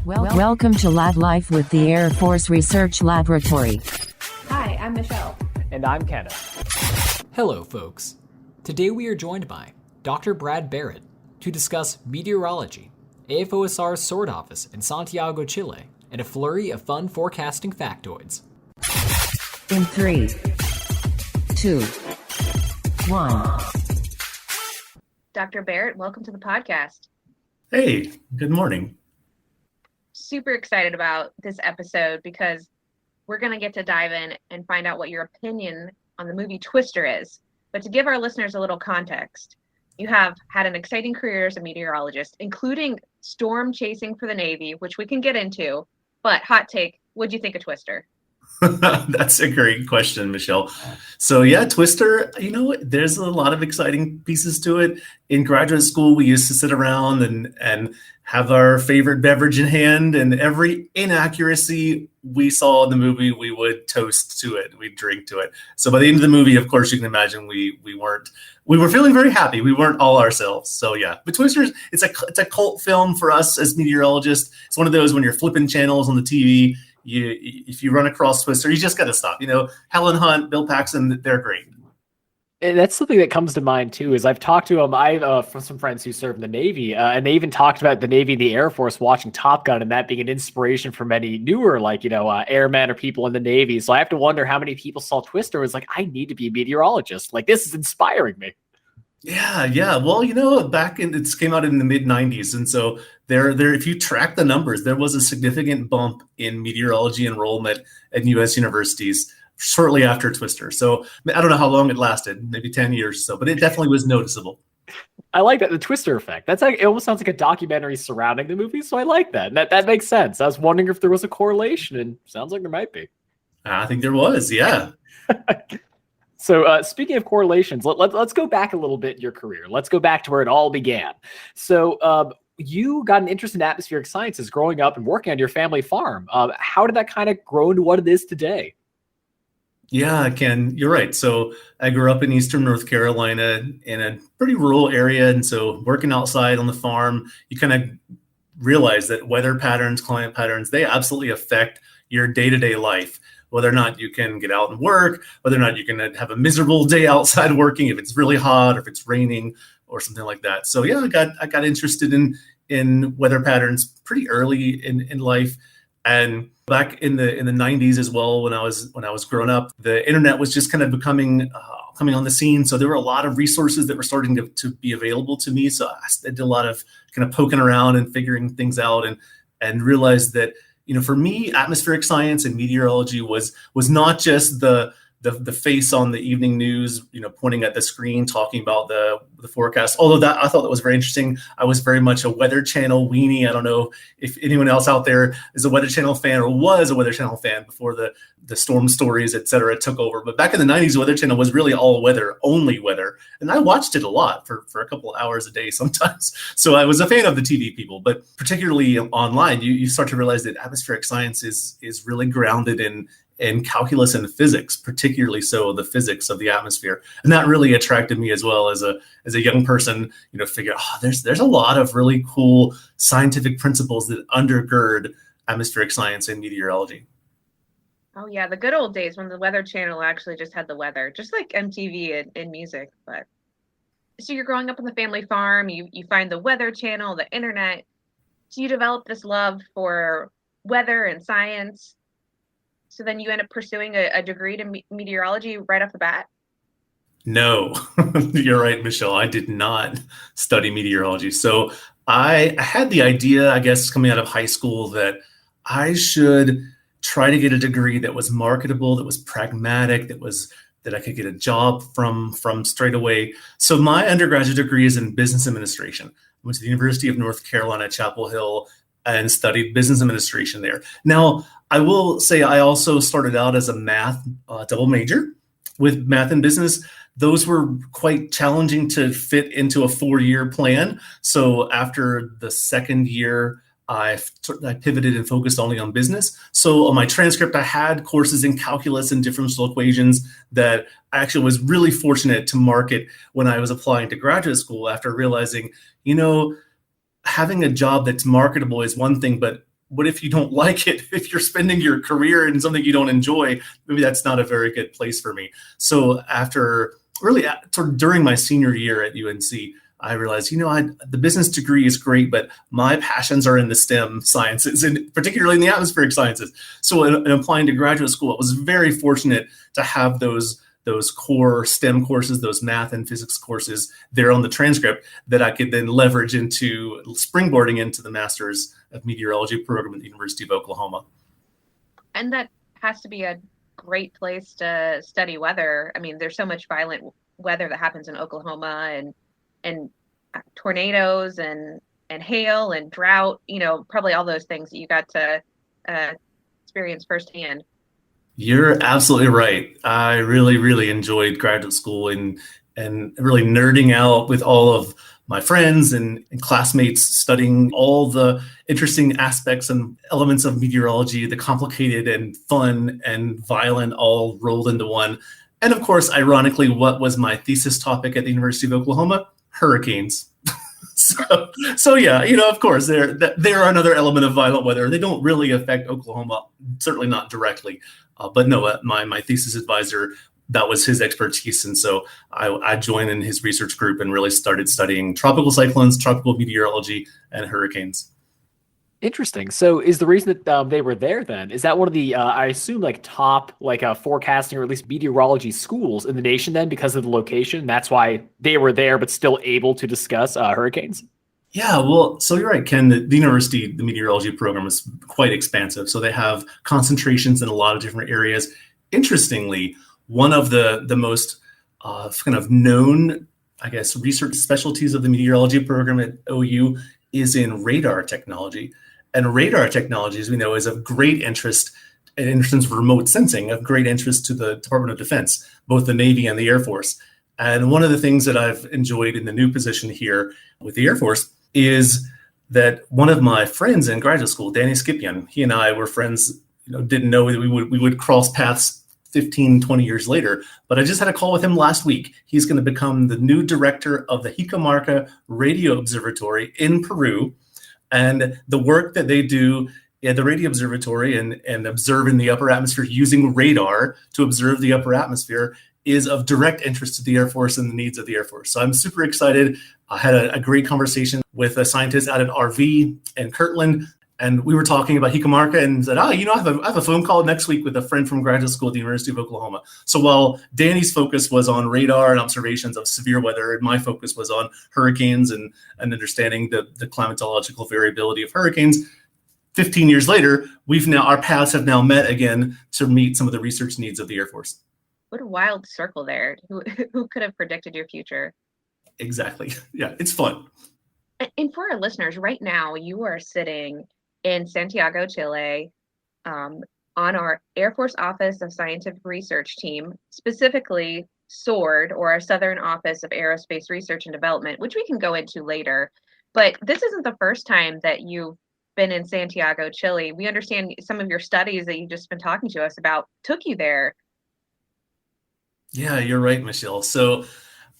Welcome to Lab Life with the Air Force Research Laboratory. Hi, I'm Michelle. And I'm Kenneth. Hello, folks. Today we are joined by Dr. Brad Barrett to discuss meteorology, AFOSR's SOARD office in Santiago, Chile, and a flurry of fun forecasting factoids. In 3, 2, 1. Dr. Barrett, welcome to the podcast. Hey, good morning. Super excited about this episode because we're going to get to dive in and find out what your opinion on the movie Twister is. But to give our listeners a little context, you have had an exciting career as a meteorologist, including storm chasing for the Navy, which we can get into. But hot take, what'd you think of Twister? That's a great question, Michelle. So yeah, Twister, there's a lot of exciting pieces to it. In graduate school, we used to sit around and have our favorite beverage in hand, and every inaccuracy we saw in the movie, we would toast to it. We'd drink to it. So by the end of the movie, of course, you can imagine we were feeling very happy. We weren't all ourselves. So yeah, but Twister, it's a cult film for us as meteorologists. It's one of those when you're flipping channels on the TV, if you run across Twister, you just got to stop. Helen Hunt, Bill Paxton, they're great. And that's something that comes to mind too. Is I've talked to from some friends who serve in the Navy, and they even talked about the Navy and the Air Force watching Top Gun, and that being an inspiration for many newer, airmen or people in the Navy. So I have to wonder how many people saw Twister was like, I need to be a meteorologist. Like, this is inspiring me. Yeah. Well, it came out in the mid '90s, and so there. If you track the numbers, there was a significant bump in meteorology enrollment at U.S. universities shortly after Twister. So I don't know how long it lasted, maybe 10 years or so, but it definitely was noticeable. I like that, the Twister effect. That's like, it almost sounds like a documentary surrounding the movie, so I like that. And that makes sense. I was wondering if there was a correlation, and sounds like there might be. I think there was, yeah. So speaking of correlations, let's go back a little bit in your career. Let's go back to where it all began. So you got an interest in atmospheric sciences growing up and working on your family farm. How did that kind of grow into what it is today? Yeah, Ken, you're right. So I grew up in Eastern North Carolina in a pretty rural area. And so working outside on the farm, you kind of realize that weather patterns, climate patterns, they absolutely affect your day-to-day life. Whether or not you can get out and work, whether or not you can have a miserable day outside working, if it's really hot or if it's raining or something like that. So yeah, I got interested in weather patterns pretty early in life. And back in the 90s as well, when I was growing up, the internet was just kind of coming on the scene. So there were a lot of resources that were starting to be available to me. So I did a lot of kind of poking around and figuring things out, and realized that, for me, atmospheric science and meteorology was not just the face on the evening news, pointing at the screen, talking about the forecast. Although that I thought that was very interesting. I was very much a Weather Channel weenie. I don't know if anyone else out there is a Weather Channel fan or was a Weather Channel fan before the storm stories, et cetera, took over. But back in the 90s, Weather Channel was really all weather, only weather. And I watched it a lot for a couple of hours a day sometimes. So I was a fan of the TV people, but particularly online, you start to realize that atmospheric science is really grounded in calculus and physics, particularly so the physics of the atmosphere. And that really attracted me as well as a young person, figure, there's a lot of really cool scientific principles that undergird atmospheric science and meteorology. Oh yeah, the good old days when the Weather Channel actually just had the weather, just like MTV and music. But so you're growing up on the family farm, you find the Weather Channel, the internet. So you develop this love for weather and science. So then you end up pursuing a degree to meteorology right off the bat? No, you're right, Michelle. I did not study meteorology. So I had the idea, I guess, coming out of high school that I should try to get a degree that was marketable, that was pragmatic, that I could get a job from straight away. So my undergraduate degree is in business administration. I went to the University of North Carolina, Chapel Hill, and studied business administration there. Now, I will say I also started out as a math double major with math and business. Those were quite challenging to fit into a 4-year plan. So after the second year, I pivoted and focused only on business. So on my transcript, I had courses in calculus and differential equations that I actually was really fortunate to market when I was applying to graduate school after realizing, having a job that's marketable is one thing, but what if you don't like it? If you're spending your career in something you don't enjoy, maybe that's not a very good place for me. So during my senior year at UNC, I realized, the business degree is great, but my passions are in the STEM sciences, and particularly in the atmospheric sciences. So in applying to graduate school, I was very fortunate to have those core STEM courses, those math and physics courses there on the transcript that I could then leverage into springboarding into the Master's of Meteorology program at the University of Oklahoma. And that has to be a great place to study weather. I mean, there's so much violent weather that happens in Oklahoma, and tornadoes and hail and drought, probably all those things that you got to experience firsthand. You're absolutely right. I really, really enjoyed graduate school and really nerding out with all of my friends and classmates, studying all the interesting aspects and elements of meteorology, the complicated and fun and violent all rolled into one. And of course, ironically, what was my thesis topic at the University of Oklahoma? Hurricanes. So yeah, of course, they're another element of violent weather. They don't really affect Oklahoma, certainly not directly. But no, my thesis advisor, that was his expertise. And so I joined in his research group and really started studying tropical cyclones, tropical meteorology, and hurricanes. Interesting. So is the reason that they were there then, is that one of the, I assume, top forecasting or at least meteorology schools in the nation then because of the location? That's why they were there, but still able to discuss hurricanes? Yeah, well, so you're right, Ken. The university, the meteorology program is quite expansive. So they have concentrations in a lot of different areas. Interestingly, one of the most kind of known, I guess, research specialties of the meteorology program at OU is in radar technology. And radar technology, as we know, is of great interest in terms of remote sensing, of great interest to the Department of Defense, both the Navy and the Air Force. And one of the things that I've enjoyed in the new position here with the Air Force is that one of my friends in graduate school, Danny Skipian, he and I were friends, didn't know that we would cross paths 15, 20 years later. But I just had a call with him last week. He's going to become the new director of the Jicamarca Radio Observatory in Peru. And the work that they do at the radio observatory and observing the upper atmosphere using radar to observe the upper atmosphere is of direct interest to the Air Force and the needs of the Air Force. So I'm super excited. I had a great conversation with a scientist out at RV in Kirtland, and we were talking about Jicamarca and said, I have a phone call next week with a friend from graduate school at the University of Oklahoma. So while Danny's focus was on radar and observations of severe weather, and my focus was on hurricanes and understanding the climatological variability of hurricanes, 15 years later, our paths have now met again to meet some of the research needs of the Air Force. What a wild circle there. Who could have predicted your future? Exactly. Yeah, it's fun. And for our listeners, right now, you are sitting in Santiago, Chile, on our Air Force Office of Scientific Research team, specifically SOARD, or our Southern Office of Aerospace Research and Development, which we can go into later. But this isn't the first time that you've been in Santiago, Chile. We understand some of your studies that you've just been talking to us about took you there. Yeah, you're right, Michelle. So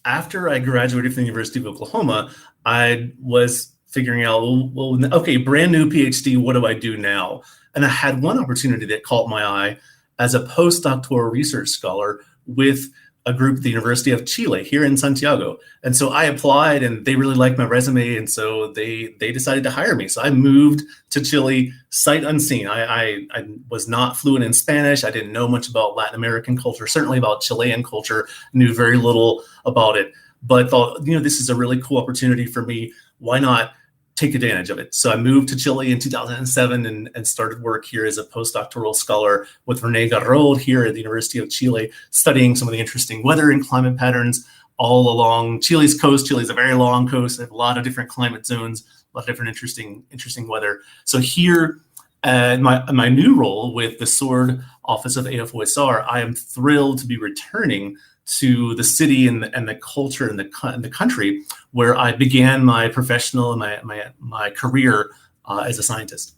after I graduated from the University of Oklahoma, I was figuring out, okay, brand new PhD, what do I do now? And I had one opportunity that caught my eye as a postdoctoral research scholar with a group at the University of Chile here in Santiago. And so I applied and they really liked my resume. And so they decided to hire me. So I moved to Chile sight unseen. I was not fluent in Spanish. I didn't know much about Latin American culture, certainly about Chilean culture, knew very little about it, but thought, this is a really cool opportunity for me. Why not take advantage of it? So I moved to Chile in 2007 and started work here as a postdoctoral scholar with René Garrod here at the University of Chile, studying some of the interesting weather and climate patterns all along Chile's coast. Chile's a very long coast. They have a lot of different climate zones, a lot of different interesting weather. So here in my new role with the SOARD Office of AFOSR, I am thrilled to be returning to the city and the culture and the country where I began my professional and my career as a scientist.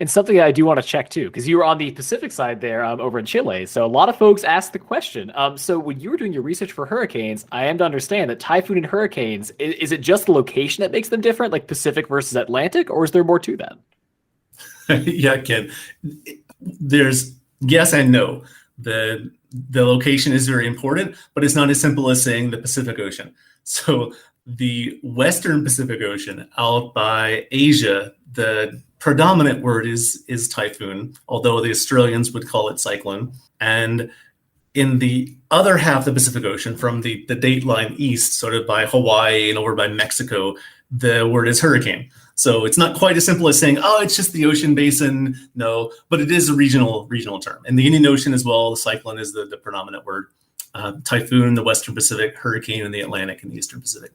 And something that I do want to check too, because you were on the Pacific side there over in Chile. So a lot of folks asked the question. So when you were doing your research for hurricanes, I am to understand that typhoon and hurricanes, is it just the location that makes them different, like Pacific versus Atlantic, or is there more to that? Yeah, Ken. There's yes and no. The location is very important, but it's not as simple as saying the Pacific Ocean. So the Western Pacific Ocean out by Asia, the predominant word is typhoon, although the Australians would call it cyclone. And in the other half of the Pacific Ocean, from the date line east, sort of by Hawaii and over by Mexico, the word is hurricane. So it's not quite as simple as saying, oh, it's just the ocean basin. No, but it is a regional term. And the Indian Ocean as well, the cyclone is the predominant word. Typhoon, the Western Pacific, hurricane in the Atlantic and the Eastern Pacific.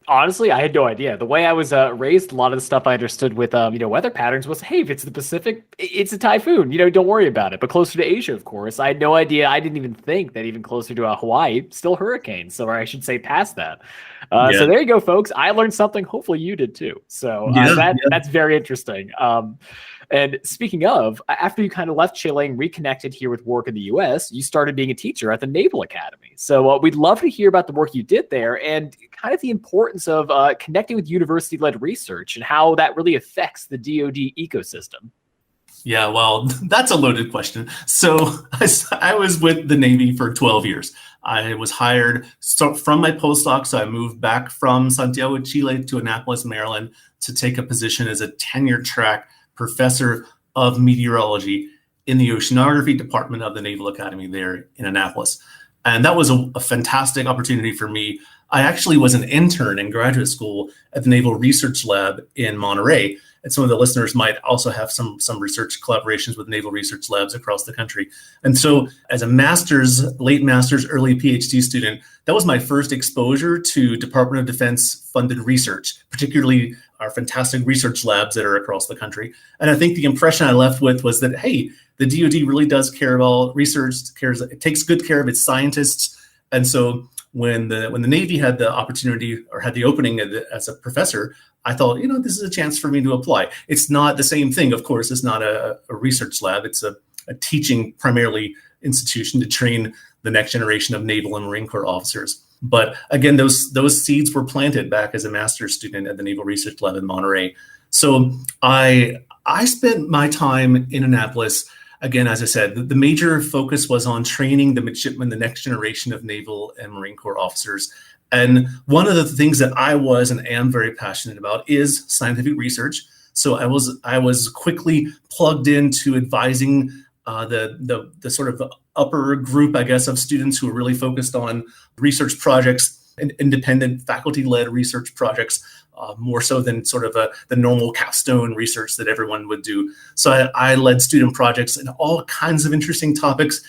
Honestly, I had no idea. The way I was raised, a lot of the stuff I understood with weather patterns was, hey, if it's the Pacific, it's a typhoon. Don't worry about it. But closer to Asia, of course, I had no idea. I didn't even think that even closer to Hawaii, still hurricanes. So, or I should say, past that. So there you go, folks. I learned something. Hopefully, you did too. So that's very interesting. And speaking of, after you kind of left Chile and reconnected here with work in the U.S., you started being a teacher at the Naval Academy. So we'd love to hear about the work you did there and kind of the importance of connecting with university-led research and how that really affects the DoD ecosystem. Yeah, well, that's a loaded question. So I was with the Navy for 12 years. I was hired from my postdoc, so I moved back from Santiago, Chile to Annapolis, Maryland to take a position as a tenure track professor of meteorology in the oceanography department of the Naval Academy there in Annapolis. And that was a fantastic opportunity for me. I actually was an intern in graduate school at the Naval Research Lab in Monterey. And some of the listeners might also have some research collaborations with naval research labs across the country. And so as a master's, late master's, early PhD student, that was my first exposure to Department of Defense funded research, particularly our fantastic research labs that are across the country. And I think the impression I left with was that, hey, the DoD really does care about research, it takes good care of its scientists. And so when the Navy had the opportunity or had the opening as a professor, I thought, this is a chance for me to apply. It's not the same thing, of course. It's not a research lab. It's a teaching primarily institution to train the next generation of Naval and Marine Corps officers. But again, those seeds were planted back as a master's student at the Naval Research Lab in Monterey. So I spent my time in Annapolis. Again, as I said, the major focus was on training the midshipmen, the next generation of Naval and Marine Corps officers. And one of the things that I was and am very passionate about is scientific research. So I was quickly plugged into advising the sort of upper group, I guess, of students who are really focused on research projects, independent faculty-led research projects, more so than sort of the normal capstone research that everyone would do. So I led student projects in all kinds of interesting topics,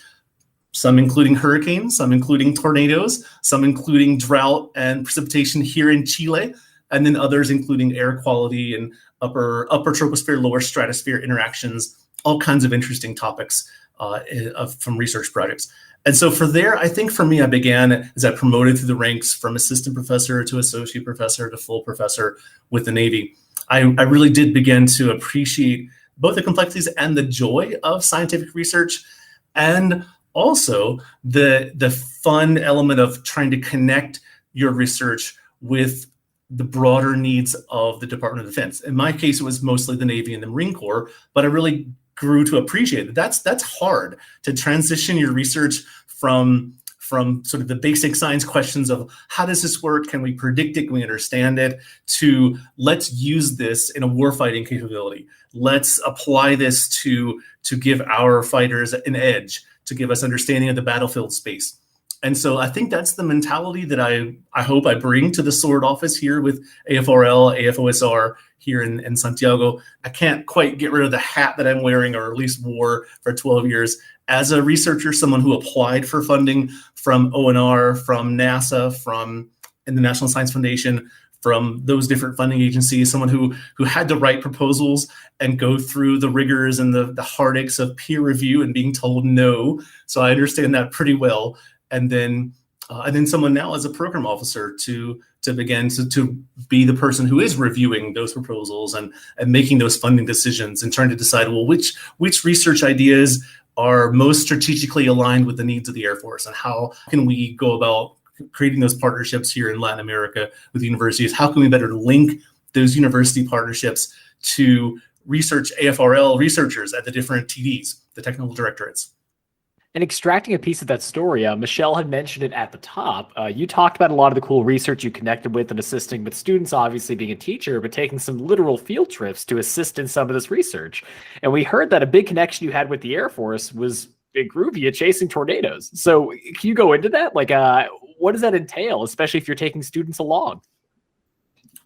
some including hurricanes, some including tornadoes, some including drought and precipitation here in Chile, and then others including air quality and upper troposphere, lower stratosphere interactions, all kinds of interesting topics from research projects. And so I think for me, I began as I promoted through the ranks from assistant professor to associate professor to full professor with the Navy. I really did begin to appreciate both the complexities and the joy of scientific research, and also the fun element of trying to connect your research with the broader needs of the Department of Defense. In my case, it was mostly the Navy and the Marine Corps, but I really grew to appreciate it. That's hard to transition your research from sort of the basic science questions of how does this work? Can we predict it? Can we understand it? To let's use this in a warfighting capability. Let's apply this to give our fighters an edge, to give us understanding of the battlefield space. And so I think that's the mentality that I hope I bring to the SOARD office here with AFRL, AFOSR here in Santiago. I can't quite get rid of the hat that I'm wearing, or at least wore for 12 years. As a researcher, someone who applied for funding from ONR, from NASA, from the National Science Foundation, from those different funding agencies, someone who had to write proposals and go through the rigors and the heartaches of peer review and being told no. So I understand that pretty well. And then someone now as a program officer to begin to be the person who is reviewing those proposals and making those funding decisions and trying to decide, well, which research ideas are most strategically aligned with the needs of the Air Force, and how can we go about creating those partnerships here in Latin America with universities? How can we better link those university partnerships to research AFRL researchers at the different TDs, the technical directorates. And extracting a piece of that story, Michelle had mentioned it at the top. You talked about a lot of the cool research you connected with and assisting with students, obviously being a teacher, but taking some literal field trips to assist in some of this research. And we heard that a big connection you had with the Air Force was Big Groovy at chasing tornadoes. So can you go into that? Like, what does that entail, especially if you're taking students along?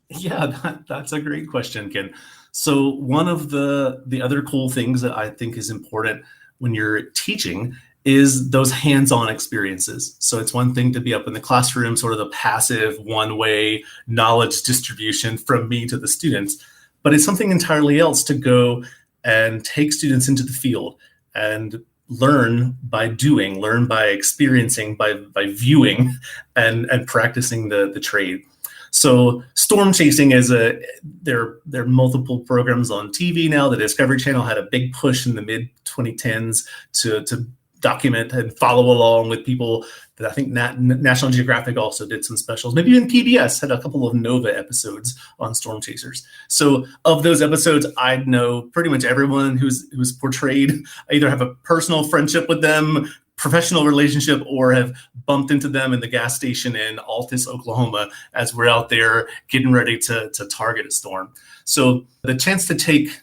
Yeah, that's a great question, Ken. So one of the other cool things that I think is important when you're teaching is those hands-on experiences. So it's one thing to be up in the classroom, sort of the passive one-way knowledge distribution from me to the students, but it's something entirely else to go and take students into the field and learn by doing, learn by experiencing, by viewing and practicing the trade. So storm chasing there are multiple programs on TV now. The Discovery Channel had a big push in the mid 2010s to document and follow along with people. That I think National Geographic also did some specials. Maybe even PBS had a couple of Nova episodes on storm chasers. So of those episodes, I know pretty much everyone who's portrayed. I either have a personal friendship with them, professional relationship, or have bumped into them in the gas station in Altus, Oklahoma, as we're out there getting ready to target a storm. So the chance to take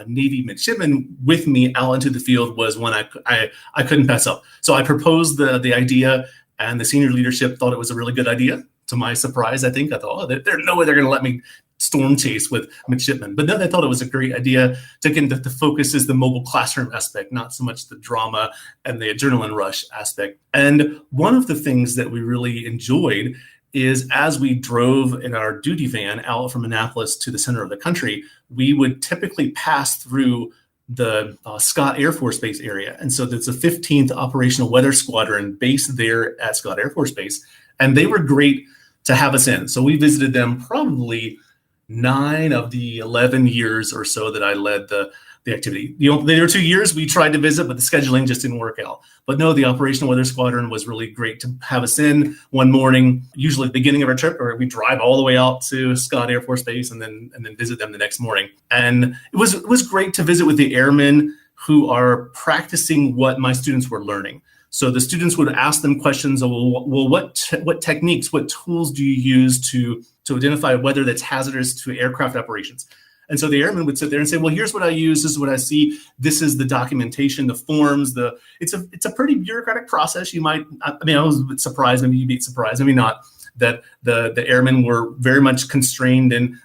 Navy midshipmen with me out into the field was one I couldn't pass up. So I proposed the idea, and the senior leadership thought it was a really good idea. To my surprise, I thought, oh, there's no way they're going to let me storm chase with midshipmen. But then they thought it was a great idea. Again, the focus is the mobile classroom aspect, not so much the drama and the adrenaline rush aspect. And one of the things that we really enjoyed is as we drove in our duty van out from Annapolis to the center of the country, we would typically pass through the Scott Air Force Base area. And so there's a 15th Operational Weather Squadron based there at Scott Air Force Base. And they were great to have us in. So we visited them probably 9 of the 11 years or so that I led the activity. There were 2 years we tried to visit, but the scheduling just didn't work out. But no, the Operational Weather Squadron was really great to have us in one morning, usually at the beginning of our trip, or we drive all the way out to Scott Air Force Base and then visit them the next morning. And it was great to visit with the airmen who are practicing what my students were learning. So the students would ask them questions of, well, what techniques, what tools do you use to identify weather that's hazardous to aircraft operations? And so the airmen would sit there and say, well, here's what I use. This is what I see. This is the documentation, the forms, it's a pretty bureaucratic process. I was a bit surprised, maybe you'd be surprised, maybe not, that the airmen were very much constrained in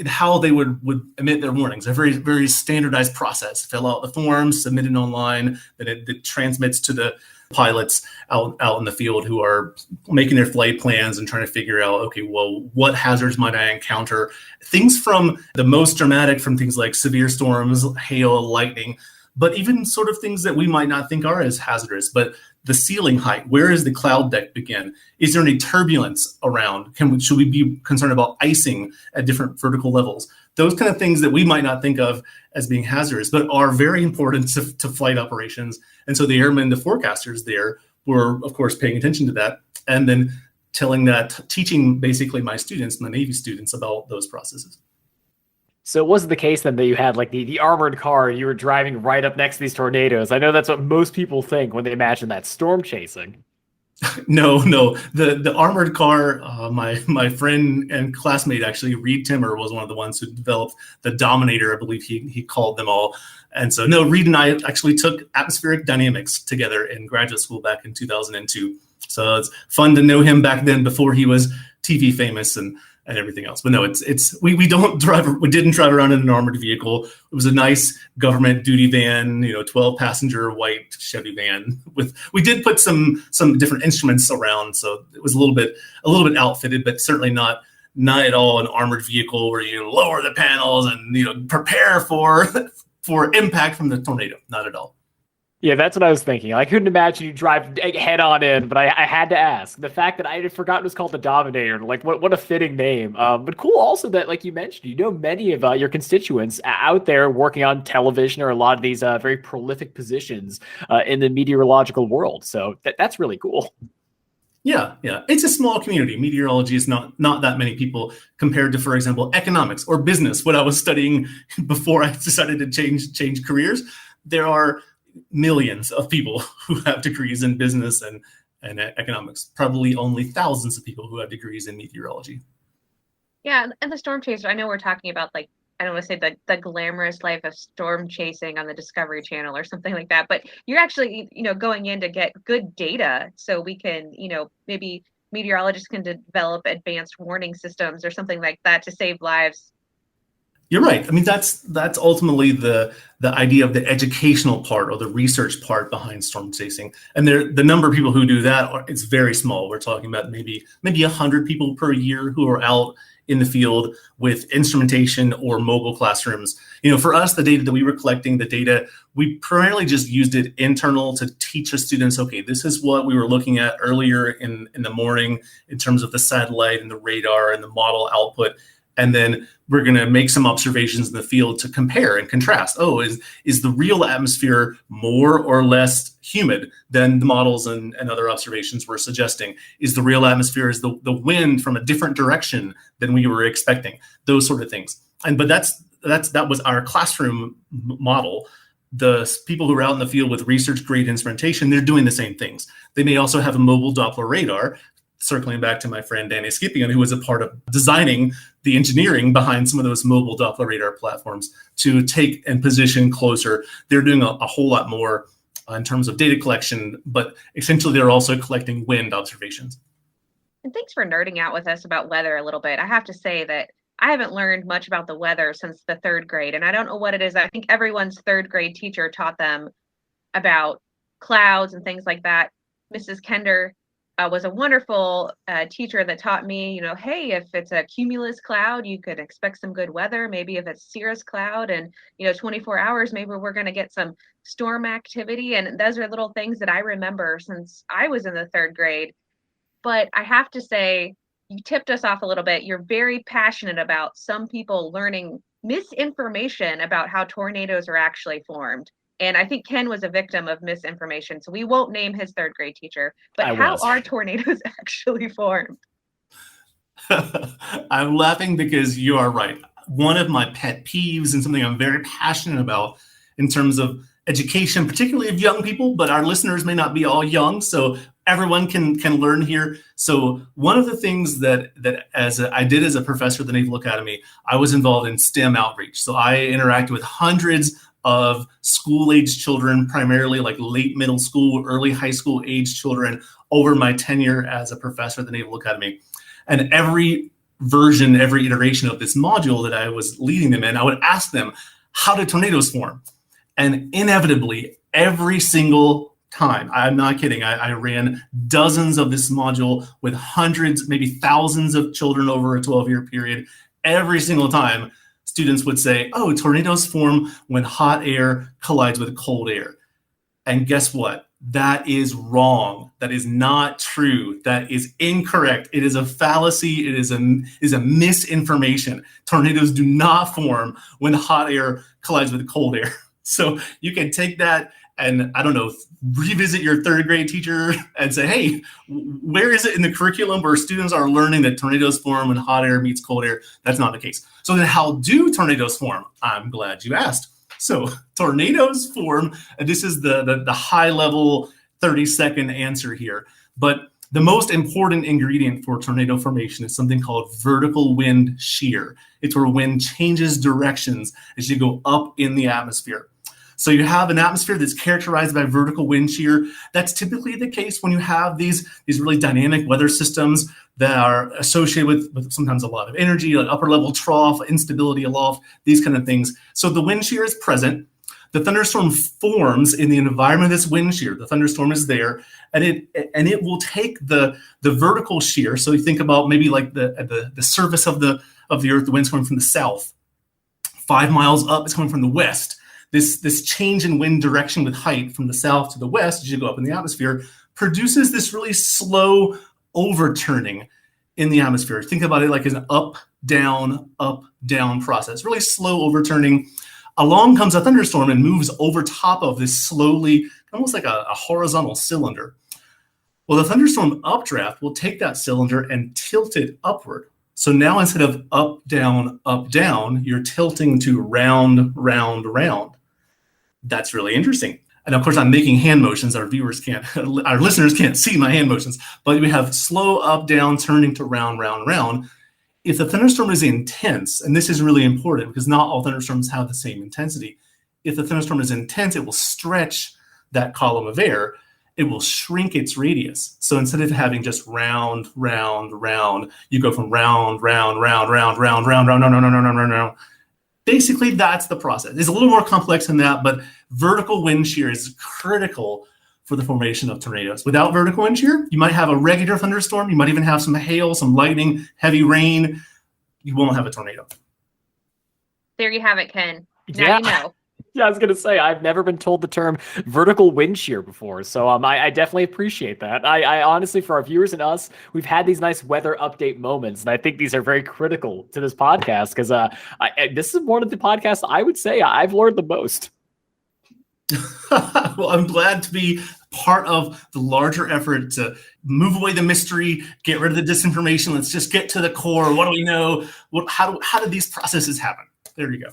how they would emit their warnings. A very, very standardized process. Fill out the forms, submit it online, then it transmits to the pilots out in the field who are making their flight plans and trying to figure out, okay, well, what hazards might I encounter? Things from the most dramatic, from things like severe storms, hail, lightning, but even sort of things that we might not think are as hazardous. But the ceiling height, where does the cloud deck begin? Is there any turbulence around? Should we be concerned about icing at different vertical levels? Those kind of things that we might not think of as being hazardous, but are very important to flight operations. And so the airmen, the forecasters there were, of course, paying attention to that, and then teaching basically my students, my Navy students, about those processes. So it wasn't the case then that you had like the armored car, you were driving right up next to these tornadoes. I know that's what most people think when they imagine that storm chasing. No. The armored car, my friend and classmate, actually, Reed Timmer, was one of the ones who developed the Dominator, I believe he called them all. And so, no, Reed and I actually took atmospheric dynamics together in graduate school back in 2002. So it's fun to know him back then before he was TV famous and everything else. But no, we didn't drive around in an armored vehicle. It was a nice government duty van, 12 passenger white Chevy van we did put some different instruments around. So it was a little bit outfitted, but certainly not at all an armored vehicle where you lower the panels and, prepare for impact from the tornado. Not at all. Yeah, that's what I was thinking. I couldn't imagine you drive head on in, but I had to ask. The fact that I had forgotten it was called the Dominator, like what a fitting name. But cool also that, like you mentioned, many of your constituents out there working on television or a lot of these very prolific positions in the meteorological world. So that's really cool. Yeah, it's a small community. Meteorology is not that many people compared to, for example, economics or business. What I was studying before I decided to change careers, there are millions of people who have degrees in business and economics. Probably only thousands of people who have degrees in meteorology. Yeah, and the storm chaser, I know we're talking about, like, I don't want to say the glamorous life of storm chasing on the Discovery Channel or something like that, but you're actually, going in to get good data so we can, maybe meteorologists can develop advanced warning systems or something like that to save lives. You're right. I mean, that's ultimately the idea of the educational part or the research part behind storm chasing. And the number of people who do that, it's very small. We're talking about maybe 100 people per year who are out in the field with instrumentation or mobile classrooms. For us, the data that we were collecting, we primarily just used it internal to teach the students, okay, this is what we were looking at earlier in the morning in terms of the satellite and the radar and the model output. And then we're going to make some observations in the field to compare and contrast. Oh, is the real atmosphere more or less humid than the models and other observations were suggesting? Is the real atmosphere, is the wind from a different direction than we were expecting? Those sort of things. But that was our classroom model. The people who are out in the field with research grade instrumentation, they're doing the same things. They may also have a mobile Doppler radar. Circling back to my friend Danny Scipion, who was a part of designing the engineering behind some of those mobile Doppler radar platforms to take and position closer. They're doing a whole lot more in terms of data collection, but essentially they're also collecting wind observations. And thanks for nerding out with us about weather a little bit. I have to say that I haven't learned much about the weather since the third grade, and I don't know what it is. I think everyone's third grade teacher taught them about clouds and things like that. Mrs. Kender was a wonderful teacher that taught me, hey, if it's a cumulus cloud, you could expect some good weather. Maybe if it's cirrus cloud and, 24 hours, maybe we're going to get some storm activity. And those are little things that I remember since I was in the third grade. But I have to say, you tipped us off a little bit. You're very passionate about some people learning misinformation about how tornadoes are actually formed. And I think Ken was a victim of misinformation. So we won't name his third grade teacher. But how are tornadoes actually formed? I'm laughing because you are right. One of my pet peeves and something I'm very passionate about in terms of education, particularly of young people, but our listeners may not be all young, so everyone can learn here. So one of the things that I did as a professor at the Naval Academy, I was involved in STEM outreach. So I interacted with hundreds of school-age children, primarily like late middle school, early high school age children over my tenure as a professor at the Naval Academy. And every iteration of this module that I was leading them in, I would ask them, how do tornadoes form? And inevitably, every single time, I'm not kidding, I ran dozens of this module with hundreds, maybe thousands of children over a 12-year period. Every single time, students would say, oh, tornadoes form when hot air collides with cold air. And guess what? That is wrong. That is not true. That is incorrect. It is a fallacy. It is a misinformation. Tornadoes do not form when hot air collides with cold air. So you can take that and, I don't know, revisit your third grade teacher and say, hey, where is it in the curriculum where students are learning that tornadoes form when hot air meets cold air? That's not the case. So then how do tornadoes form? I'm glad you asked. So tornadoes form, and this is the high level 30-second answer here. But the most important ingredient for tornado formation is something called vertical wind shear. It's where wind changes directions as you go up in the atmosphere. So you have an atmosphere that's characterized by vertical wind shear. That's typically the case when you have these really dynamic weather systems that are associated with sometimes a lot of energy, like upper level trough, instability aloft, these kind of things. So the wind shear is present. The thunderstorm forms in the environment of this wind shear. The thunderstorm is there, and it will take the vertical shear. So you think about maybe like the surface of the earth, the wind's coming from the south. 5 miles up, it's coming from the west. This change in wind direction with height from the south to the west as you go up in the atmosphere produces this really slow overturning in the atmosphere. Think about it like an up, down process, really slow overturning. Along comes a thunderstorm and moves over top of this slowly, almost like a horizontal cylinder. Well, the thunderstorm updraft will take that cylinder and tilt it upward. So now instead of up, down, you're tilting to round, round, round. That's really interesting. And of course, I'm making hand motions. Our listeners can't see my hand motions, but we have slow up, down, turning to round, round, round. If the thunderstorm is intense, and this is really important because not all thunderstorms have the same intensity. If the thunderstorm is intense, it will stretch that column of air. It will shrink its radius. So instead of having just round, round, round, you go from round, round, round, round, round, round, round, round, round, round, round, round, round. Basically, that's the process. It's a little more complex than that, but vertical wind shear is critical for the formation of tornadoes. Without vertical wind shear, you might have a regular thunderstorm. You might even have some hail, some lightning, heavy rain. You won't have a tornado. There you have it, Ken. Now Yeah. you know. Yeah, I was going to say, I've never been told the term vertical wind shear before. So I definitely appreciate that. I honestly, for our viewers and us, we've had these nice weather update moments. And I think these are very critical to this podcast because this is one of the podcasts I would say I've learned the most. Well, I'm glad to be part of the larger effort to move away the mystery, get rid of the disinformation. Let's just get to the core. What do we know? How did these processes happen? There you go.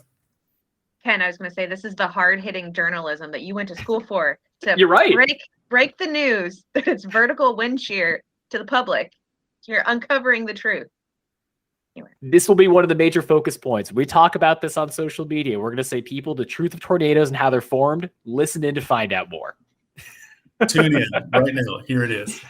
Ken, I was going to say, this is the hard-hitting journalism that you went to school for. To You're right. break the news that it's vertical wind shear to the public. You're uncovering the truth. Anyway. This will be one of the major focus points. We talk about this on social media. We're going to say people the truth of tornadoes and how they're formed. Listen in to find out more. Tune in right now. Here it is.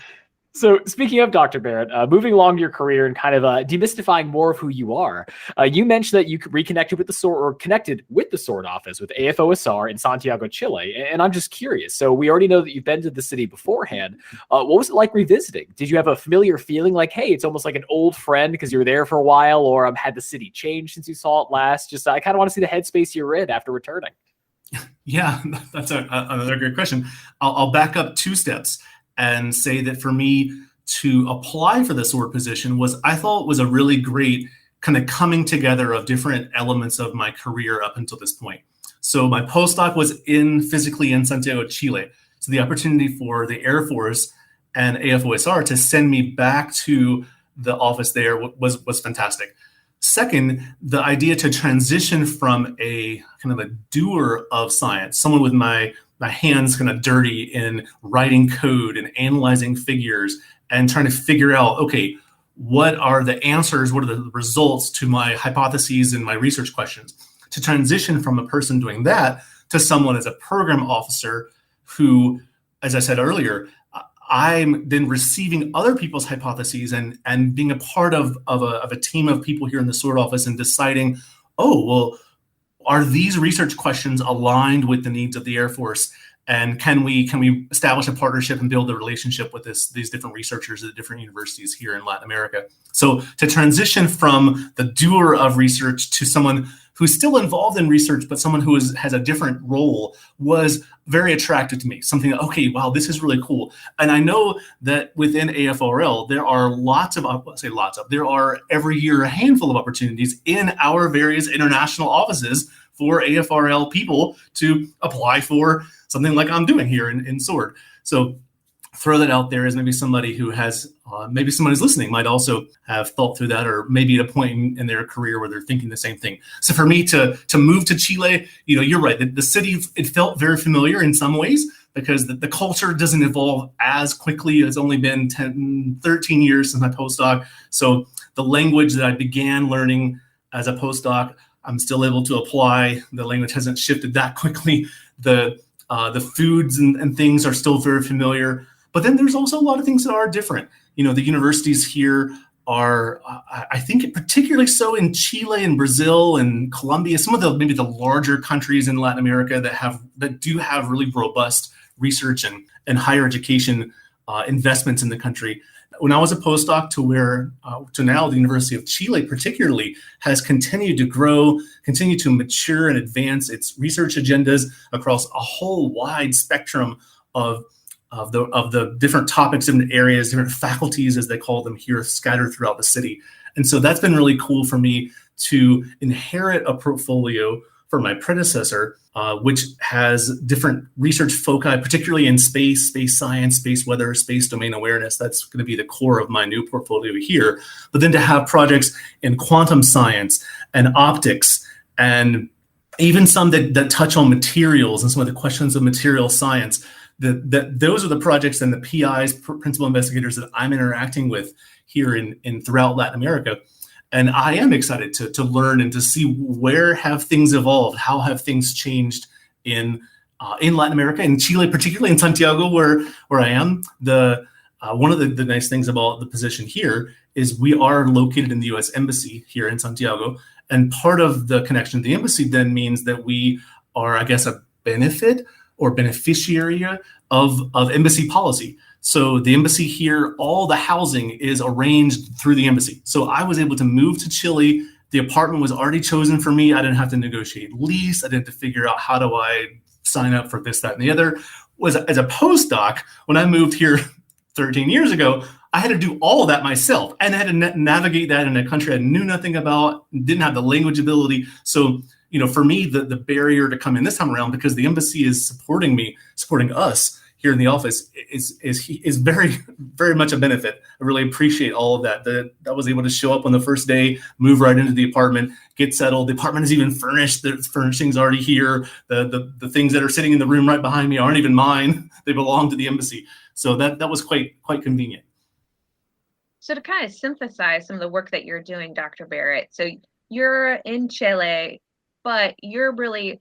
So speaking of Dr. Barrett, moving along your career and kind of demystifying more of who you are, you mentioned that you reconnected with the SOARD or connected with the SOARD office with AFOSR in Santiago, Chile. And I'm just curious. So we already know that you've been to the city beforehand. What was it like revisiting? Did you have a familiar feeling like, hey, it's almost like an old friend because you were there for a while, or had the city changed since you saw it last? Just I kind of want to see the headspace you're in after returning. Yeah, that's another great question. I'll back up 2 steps and say that for me to apply for the SOARD position I thought was a really great kind of coming together of different elements of my career up until this point. So my postdoc was physically in Santiago, Chile. So the opportunity for the Air Force and AFOSR to send me back to the office there was fantastic. Second, the idea to transition from a kind of a doer of science, someone with my hands kind of dirty in writing code and analyzing figures and trying to figure out, okay, what are the answers? What are the results to my hypotheses and my research questions? To transition from a person doing that to someone as a program officer who, as I said earlier, I'm then receiving other people's hypotheses and being a part of a team of people here in the SOARD office and deciding, oh, well, are these research questions aligned with the needs of the Air Force? And can we establish a partnership and build a relationship with these different researchers at different universities here in Latin America? So to transition from the doer of research to someone who's still involved in research, but someone who has a different role was very attractive to me. Something, okay, wow, this is really cool. And I know that within AFRL, there are there are every year a handful of opportunities in our various international offices for AFRL people to apply for something like I'm doing here in SOARD. So throw that out there as maybe somebody who has, maybe someone who's listening might also have thought through that, or maybe at a point in their career where they're thinking the same thing. So for me to move to Chile, you're right. The city, it felt very familiar in some ways because the culture doesn't evolve as quickly. It's only been 13 years since my postdoc. So the language that I began learning as a postdoc, I'm still able to apply. The language hasn't shifted that quickly. The foods and things are still very familiar. But then there's also a lot of things that are different. The universities here are, I think particularly so in Chile and Brazil and Colombia, some of maybe the larger countries in Latin America that do have really robust research and higher education investments in the country. When I was a postdoc to now the University of Chile particularly has continued to grow, continue to mature and advance its research agendas across a whole wide spectrum of the different topics, different areas, different faculties, as they call them here, scattered throughout the city. And so that's been really cool for me to inherit a portfolio for my predecessor, which has different research foci, particularly in space science, space weather, space domain awareness. That's going to be the core of my new portfolio here. But then to have projects in quantum science and optics, and even some that touch on materials and some of the questions of material science, those are the projects and the PIs, principal investigators, that I'm interacting with here in throughout Latin America. And I am excited to learn and to see where have things evolved, how have things changed in Latin America, in Chile, particularly in Santiago, where I am. One of the nice things about the position here is we are located in the U.S. Embassy here in Santiago, and part of the connection to the embassy then means that we are, I guess, a benefit or beneficiary of embassy policy. So the embassy here, all the housing is arranged through the embassy. So I was able to move to Chile. The apartment was already chosen for me. I didn't have to negotiate lease. I didn't have to figure out how do I sign up for this, that, and the other. As a postdoc, when I moved here 13 years ago, I had to do all of that myself, and I had to navigate that in a country I knew nothing about, didn't have the language ability. So, for me, the barrier to come in this time around, because the embassy is supporting us here in the office, is very, very much a benefit. I really appreciate all of that. That I was able to show up on the first day, move right into the apartment, get settled. The apartment is even furnished. The furnishing's already here. The things that are sitting in the room right behind me aren't even mine. They belong to the embassy. So that was quite convenient. So to kind of synthesize some of the work that you're doing, Dr. Barrett, so you're in Chile, but you're really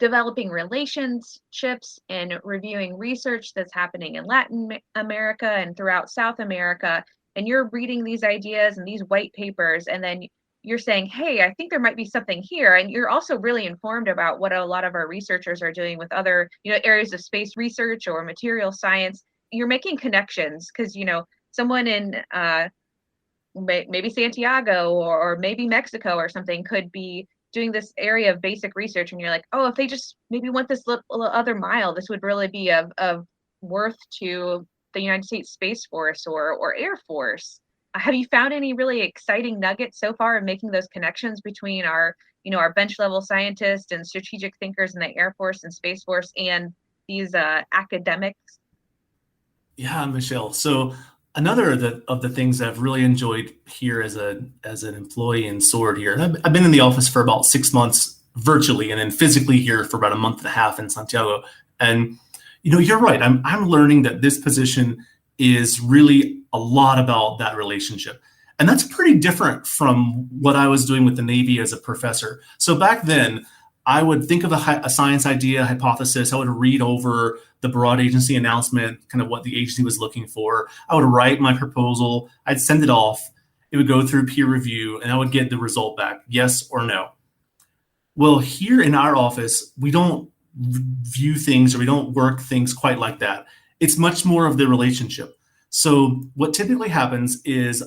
developing relationships and reviewing research that's happening in Latin America and throughout South America. And you're reading these ideas and these white papers, and then you're saying, hey, I think there might be something here. And you're also really informed about what a lot of our researchers are doing with other, areas of space research or material science. You're making connections because, someone in maybe Santiago or maybe Mexico or something could be doing this area of basic research, and you're like, oh, if they just maybe went this little other mile, this would really be of worth to the United States Space Force or Air Force. Have you found any really exciting nuggets so far in making those connections between our bench level scientists and strategic thinkers in the Air Force and Space Force and these academics? Yeah, Michelle. So another of the things I've really enjoyed here as an employee in SOARD here, and I've been in the office for about 6 months virtually, and then physically here for about a month and a half in Santiago. And you're right. I'm learning that this position is really a lot about that relationship, and that's pretty different from what I was doing with the Navy as a professor. So back then, I would think of a science idea, hypothesis. I would read over the broad agency announcement, kind of what the agency was looking for. I would write my proposal. I'd send it off. It would go through peer review, and I would get the result back, yes or no. Well, here in our office, we don't view things, or we don't work things quite like that. It's much more of the relationship. So what typically happens is,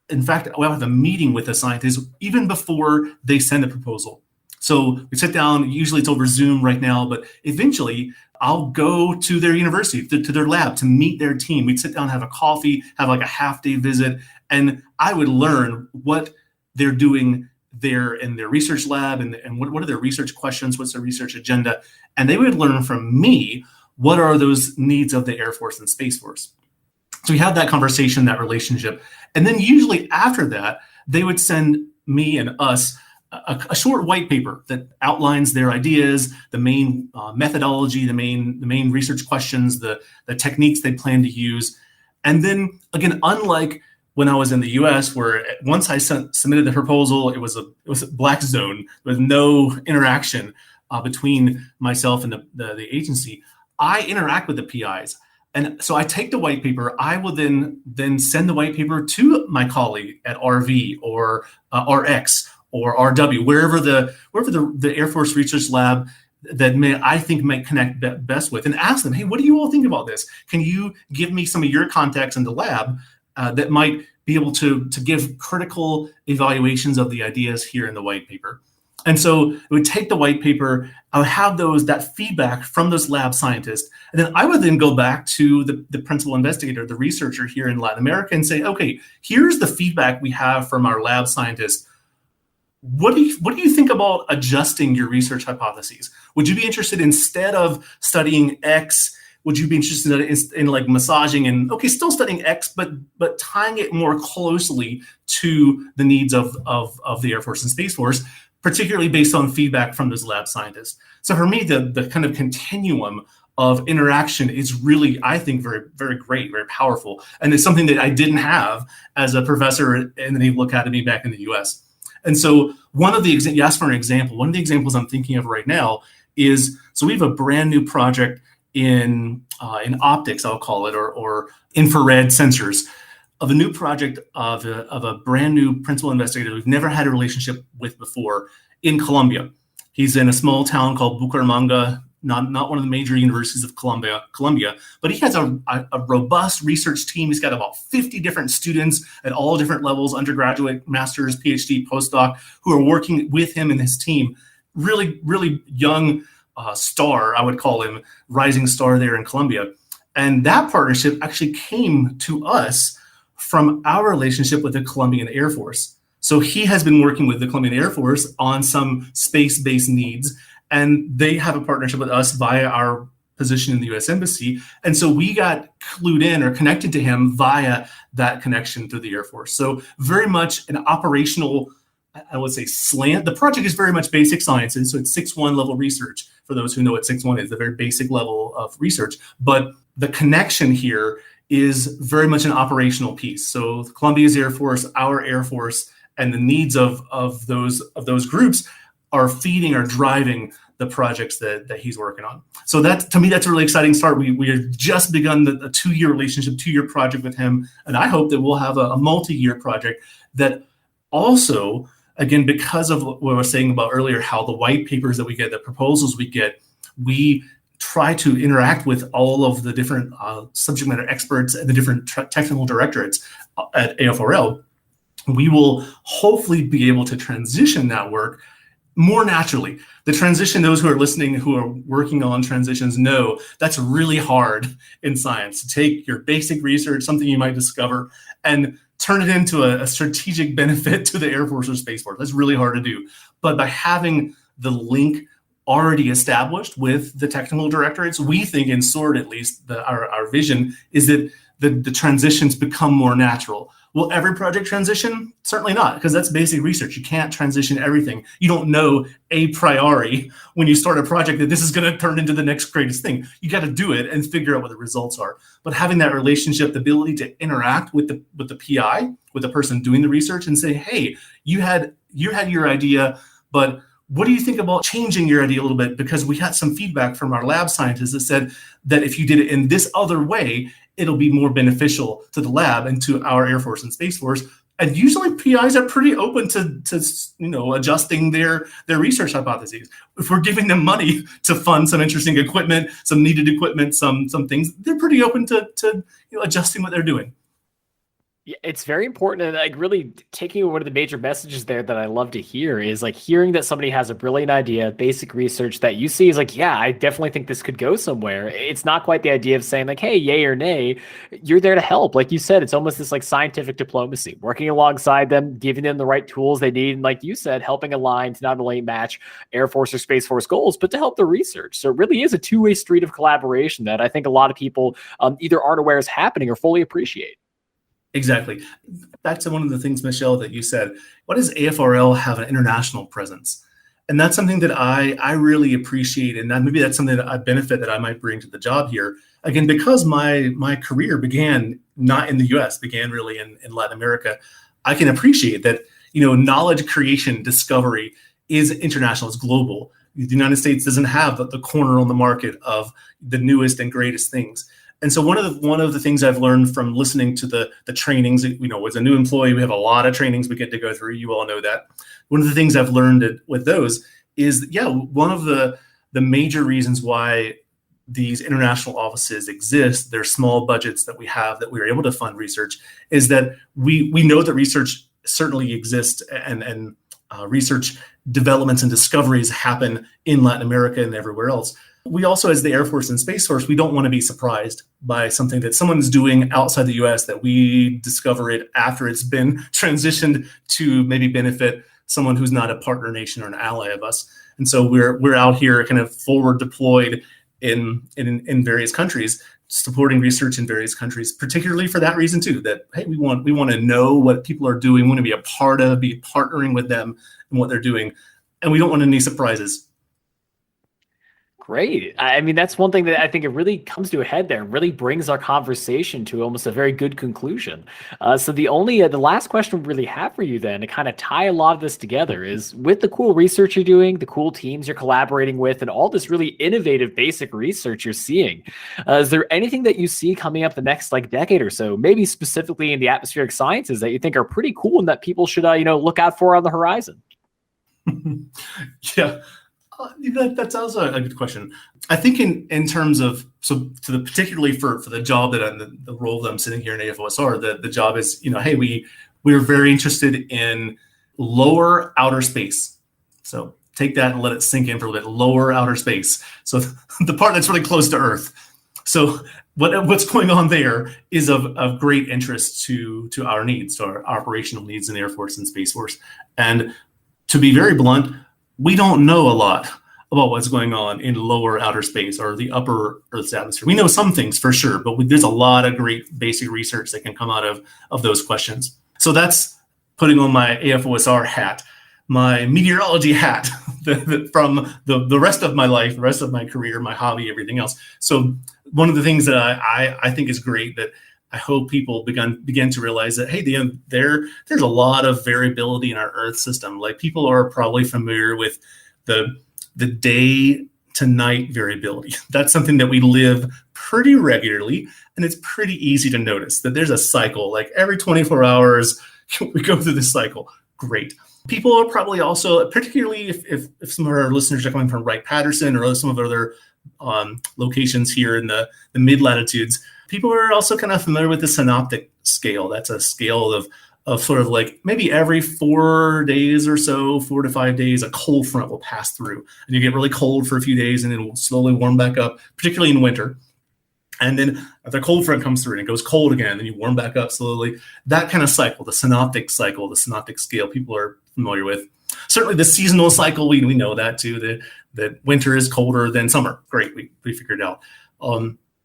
in fact, we'll have a meeting with a scientist even before they send a proposal. So we sit down, usually it's over Zoom right now, but eventually I'll go to their university, to their lab, to meet their team. We'd sit down, have a coffee, have like a half-day visit, and I would learn what they're doing there in their research lab, and what are their research questions, what's their research agenda, and they would learn from me what are those needs of the Air Force and Space Force. So we had that conversation, that relationship, and then usually after that, they would send me and us a short white paper that outlines their ideas, the main methodology, the main research questions, the techniques they plan to use. And then again, unlike when I was in the US, where once I submitted the proposal, it was a black zone with no interaction between myself and the agency. I interact with the PIs. And so I take the white paper. I will then send the white paper to my colleague at RV or RX or RW, wherever the Air Force Research Lab that I think might connect best with, and ask them, hey, what do you all think about this? Can you give me some of your contacts in the lab that might be able to give critical evaluations of the ideas here in the white paper? And so it would take the white paper, I would have that feedback from those lab scientists, and then I would then go back to the principal investigator, the researcher here in Latin America, and say, okay, here's the feedback we have from our lab scientists. what do you think about adjusting your research hypotheses? Would you be interested, instead of studying X, would you be interested in like massaging and, okay, still studying X, but tying it more closely to the needs of the Air Force and Space Force, particularly based on feedback from those lab scientists? So for me, the kind of continuum of interaction is really, I think, very, very great, very powerful. And it's something that I didn't have as a professor in the Naval Academy back in the US. And so you asked for an example. One of the examples I'm thinking of right now is, so we have a brand new project in optics, I'll call it, or infrared sensors, of a new project of a brand new principal investigator we've never had a relationship with before in Colombia. He's in a small town called Bucaramanga, not one of the major universities of Colombia, but he has a robust research team. He's got about 50 different students at all different levels, undergraduate, master's, PhD, postdoc, who are working with him and his team. Really, really young star, I would call him, rising star there in Colombia. And that partnership actually came to us from our relationship with the Colombian Air Force. So he has been working with the Colombian Air Force on some space-based needs, and they have a partnership with us via our position in the U.S. Embassy. And so we got clued in or connected to him via that connection through the Air Force. So very much an operational, I would say, slant. The project is very much basic sciences. So it's 6-1 level research. For those who know what 6-1 is, the very basic level of research. But the connection here is very much an operational piece. So Colombia's Air Force, our Air Force, and the needs of those groups are feeding or driving the projects that he's working on. So that, to me, that's a really exciting start. We have just begun a 2-year relationship, 2-year project with him. And I hope that we'll have a multi-year project that also, again, because of what I was saying about earlier, how the white papers that we get, the proposals we get, we try to interact with all of the different subject matter experts and the different technical directorates at AFRL. We will hopefully be able to transition that work more naturally. The transition, those who are listening, who are working on transitions, know that's really hard in science, to take your basic research, something you might discover, and turn it into a strategic benefit to the Air Force or Space Force. That's really hard to do. But by having the link already established with the technical directorates, we think, in SOARD at least, our vision is that the transitions become more natural. Will every project transition? Certainly not, because that's basic research. You can't transition everything. You don't know a priori when you start a project that this is going to turn into the next greatest thing. You got to do it and figure out what the results are. But having that relationship, the ability to interact with the PI, with the person doing the research, and say, hey, you had your idea, but what do you think about changing your idea a little bit? Because we had some feedback from our lab scientists that said that if you did it in this other way, it'll be more beneficial to the lab and to our Air Force and Space Force. And usually PIs are pretty open to adjusting their research hypotheses. If we're giving them money to fund some interesting equipment, some needed equipment, some things, they're pretty open to adjusting what they're doing. It's very important, and like really taking one of the major messages there that I love to hear is like hearing that somebody has a brilliant idea, basic research that you see is like, yeah, I definitely think this could go somewhere. It's not quite the idea of saying like, hey, yay or nay. You're there to help. Like you said, it's almost this like scientific diplomacy, working alongside them, giving them the right tools they need. And like you said, helping align to not only match Air Force or Space Force goals, but to help the research. So it really is a two-way street of collaboration that I think a lot of people either aren't aware is happening or fully appreciate. Exactly. Back to one of the things, Michelle, that you said, what does AFRL have an international presence? And that's something that I really appreciate. And maybe that's something that I benefit that I might bring to the job here. Again, because my career began not in the US, began really in Latin America, I can appreciate that, knowledge creation, discovery is international, it's global. The United States doesn't have the corner on the market of the newest and greatest things. And so one of the things I've learned from listening to the trainings, as a new employee, we have a lot of trainings we get to go through. You all know that. One of the things I've learned with those is, one of the major reasons why these international offices exist, their small budgets that we have, that we are able to fund research, is that we know that research certainly exists and research developments and discoveries happen in Latin America and everywhere else. We also, as the Air Force and Space Force, we don't want to be surprised by something that someone's doing outside the U.S. that we discover it after it's been transitioned to maybe benefit someone who's not a partner nation or an ally of us. And so we're out here kind of forward deployed in various countries, supporting research in various countries, particularly for that reason too, that, hey, we want to know what people are doing, we want to be a part of, be partnering with them and what they're doing. And we don't want any surprises. Great. I mean, that's one thing that I think it really comes to a head there and really brings our conversation to almost a very good conclusion. So the last question we really have for you then to kind of tie a lot of this together is, with the cool research you're doing, the cool teams you're collaborating with, and all this really innovative basic research you're seeing, is there anything that you see coming up the next decade or so, maybe specifically in the atmospheric sciences, that you think are pretty cool and that people should look out for on the horizon? Yeah. That's also a good question. I think in terms of, particularly for the job that the role that I'm sitting here in AFOSR, the job is, hey, we're very interested in lower outer space. So take that and let it sink in for a little bit. Lower outer space. So the part that's really close to Earth. So what's going on there is of great interest to our needs, to our operational needs in the Air Force and Space Force. And to be very blunt, we don't know a lot about what's going on in lower outer space or the upper Earth's atmosphere. We know some things for sure, but there's a lot of great basic research that can come out of those questions. So that's putting on my AFOSR hat, my meteorology hat from the rest of my life, the rest of my career, my hobby, everything else. So one of the things that I think is great, that I hope people begin to realize, that, hey, there's a lot of variability in our Earth system. Like, people are probably familiar with the day to night variability. That's something that we live pretty regularly, and it's pretty easy to notice that there's a cycle. Like, every 24 hours, we go through this cycle. Great. People are probably also, particularly if some of our listeners are coming from Wright-Patterson or some of other locations here in the mid-latitudes, people are also kind of familiar with the synoptic scale. That's a scale of sort of like maybe every 4 days or so, 4 to 5 days, a cold front will pass through, and you get really cold for a few days, and then it will slowly warm back up, particularly in winter. And then if the cold front comes through and it goes cold again, then you warm back up slowly. That kind of cycle, the synoptic scale, people are familiar with. Certainly the seasonal cycle, we know that too, that winter is colder than summer. Great, we figured it out.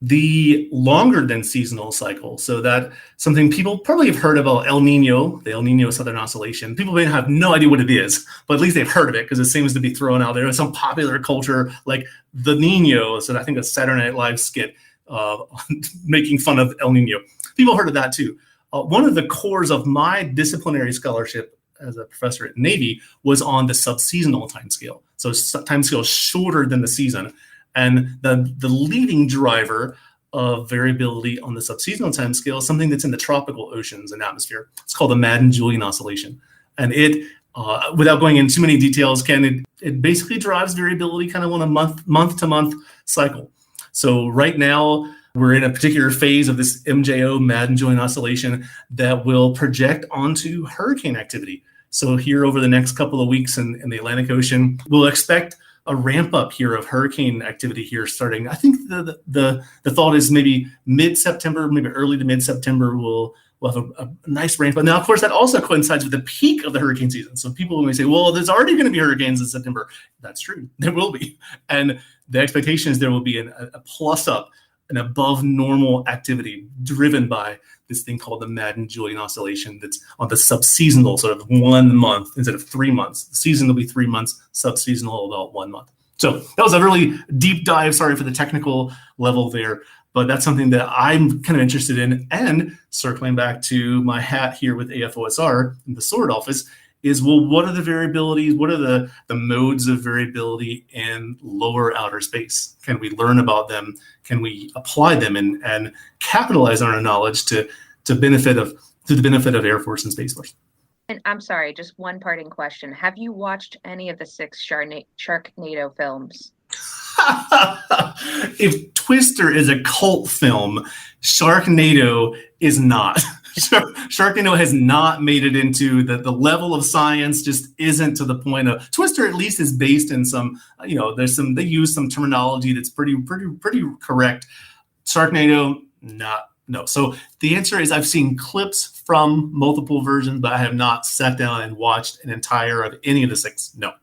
The longer than seasonal cycle, so that something people probably have heard about, El Nino, the El Nino Southern Oscillation. People may have no idea what it is, but at least they've heard of it because it seems to be thrown out there. Some popular culture like the Nino, so I think a Saturday Night Live skit making fun of El Nino. People heard of that too. One of the cores of my disciplinary scholarship as a professor at Navy was on the subseasonal timescale. So timescale shorter than the season. And the leading driver of variability on the subseasonal timescale is something that's in the tropical oceans and atmosphere. It's called the Madden-Julian Oscillation. And it, without going into too many details, it basically drives variability kind of on a month-to-month cycle. So right now, we're in a particular phase of this MJO, Madden-Julian Oscillation, that will project onto hurricane activity. So here over the next couple of weeks in the Atlantic Ocean, we'll expect a ramp up here of hurricane activity here starting. I think the thought is maybe mid-September, maybe early to mid-September, we'll have a nice ramp up. Now, of course, that also coincides with the peak of the hurricane season. So people may say, well, there's already going to be hurricanes in September. That's true. There will be. And the expectation is there will be a plus up, an above normal activity driven by this thing called the Madden-Julian Oscillation that's on the subseasonal, sort of 1 month instead of 3 months. The season will be 3 months, subseasonal about 1 month. So that was a really deep dive. Sorry for the technical level there, but that's something that I'm kind of interested in. And circling back to my hat here with AFOSR in the SOARD office is, well, what are the variabilities? What are the modes of variability in lower outer space? Can we learn about them? Can we apply them and capitalize on our knowledge to the benefit of Air Force and Space Force? And I'm sorry, just one parting question. Have you watched any of the 6 Sharknado films? If Twister is a cult film, Sharknado is not. Sharknado has not made it into the level of science, just isn't to the point of. Twister at least is based in some, they use some terminology that's pretty correct. Sharknado, not No. So the answer is I've seen clips from multiple versions, but I have not sat down and watched an entire of any of the 6. No.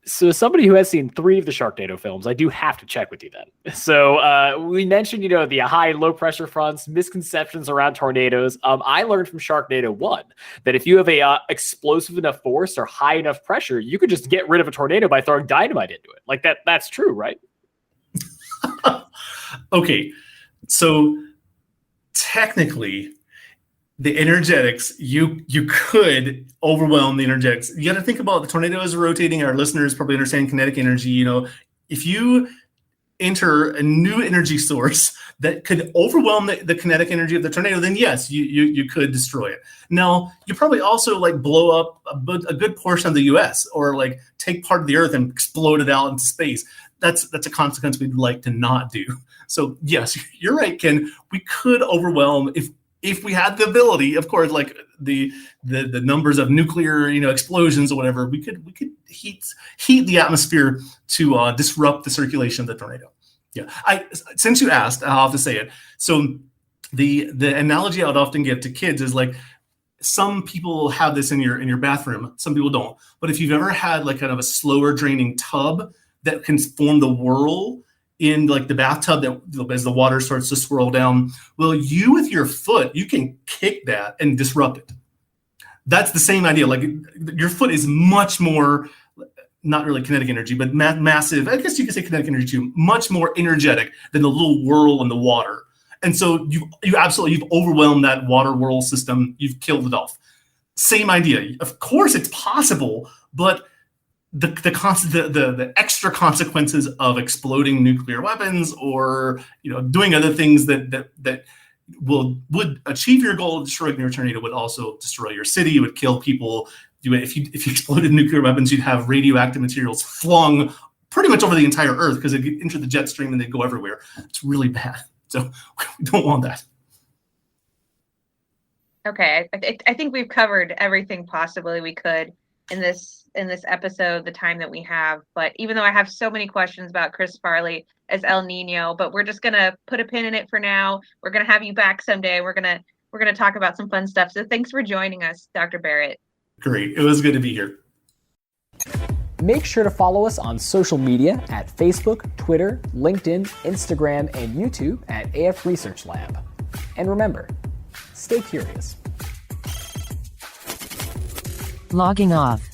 So, as somebody who has seen 3 of the Sharknado films, I do have to check with you then. So, we mentioned, the high and low pressure fronts, misconceptions around tornadoes. I learned from Sharknado 1 that if you have a explosive enough force or high enough pressure, you could just get rid of a tornado by throwing dynamite into it. Like that's true, right? Okay. So, technically, the energetics, you could overwhelm the energetics. You got to think about the tornado is rotating. Our listeners probably understand kinetic energy. If you enter a new energy source that could overwhelm the kinetic energy of the tornado, then yes, you could destroy it. Now, you probably also blow up a good portion of the U.S. or take part of the Earth and explode it out into space. That's a consequence we'd like to not do. So yes, you're right, Ken. We could overwhelm if we had the ability, of course, the numbers of nuclear, explosions or whatever, we could heat the atmosphere to disrupt the circulation of the tornado. Yeah, since you asked, I'll have to say it. So the analogy I would often give to kids is some people have this in your bathroom, some people don't. But if you've ever had kind of a slower draining tub that can form the whirl in the bathtub that as the water starts to swirl down, well, you with your foot, you can kick that and disrupt it. That's the same idea. Your foot is much more, not really kinetic energy, but massive. I guess you could say kinetic energy too, much more energetic than the little whirl in the water. And so you've overwhelmed that water whirl system. You've killed it off. Same idea. Of course, it's possible, but the extra consequences of exploding nuclear weapons or doing other things that would achieve your goal of destroying your tornado would also destroy your city. It would kill people. If you exploded nuclear weapons, you'd have radioactive materials flung pretty much over the entire Earth because it would enter the jet stream and they'd go everywhere. It's really bad. So we don't want that. Okay, I think we've covered everything possibly we could in this episode, the time that we have. But even though I have so many questions about Chris Farley as El Nino, but we're just gonna put a pin in it for now. We're gonna have you back someday. We're gonna talk about some fun stuff. So thanks for joining us, Dr. Barrett. Great, it was good to be here. Make sure to follow us on social media at Facebook, Twitter, LinkedIn, Instagram, and YouTube at AF Research Lab. And remember, stay curious. Logging off.